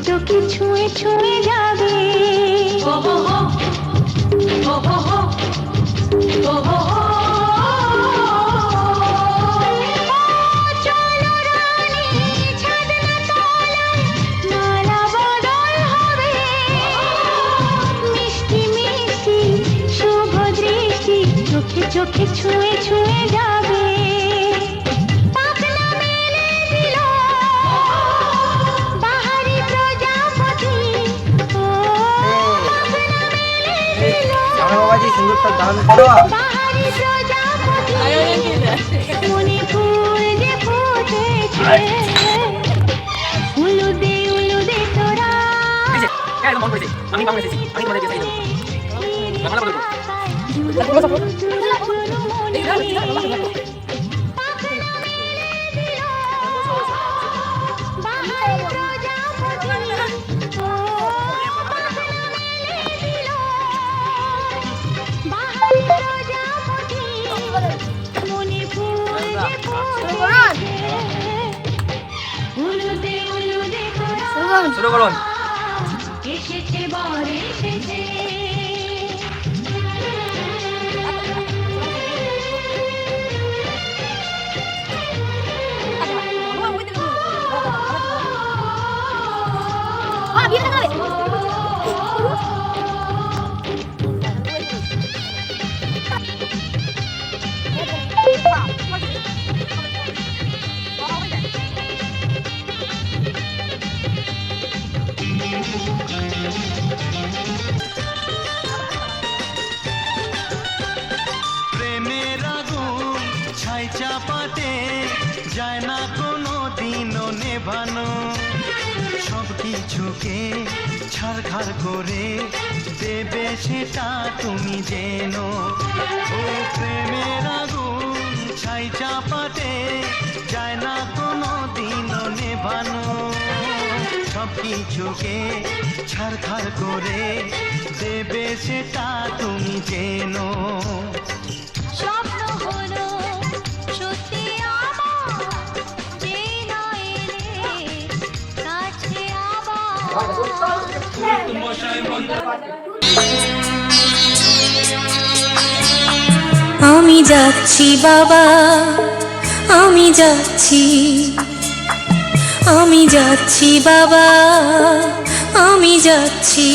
তোকে ছুঁয়ে ছুঁয়ে যাবে। চোখে ছুঁয়ে ছুঁয়ে যাবে। পাখনা মেলে দিল বাহারি প্রজাপতি। ও বাহারি প্রজাপতি মনে ফুল যে ফুটেছে। উলুদে উলুদে তোরা আমি বাংলা এসেছি, আমি তোমাদের দিয়ে দেবো। শুরু করুন। এসেছে বর এসেছে। প্রেমের আগুন ছাই চাপাতে যায় না কোনো দিনও নেভানো। সব কিছুকে ছারখার করে দেবে সেটা তুমি জেনো। ও প্রেমের আগুন ছাই চাপাতে যায় না কোনো দিনও নেভানো। সব কিছুকে ছারখার করে দেবে সেটা তুমি জেনো। স্বপ্ন হলো সত্যি আমার, যে না এলে কাছে আবার। আমি যাচ্ছি বাবা, আমি যাচ্ছি, আমি যাচ্ছি বাবা, আমি যাচ্ছি।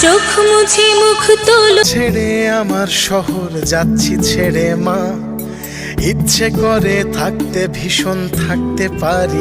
চোখ মুছে মুখ তোলো। ছেড়ে আমার শহর যাচ্ছি ছেড়ে মা, ইচ্ছে করে থাকতে ভীষণ থাকতে পারি।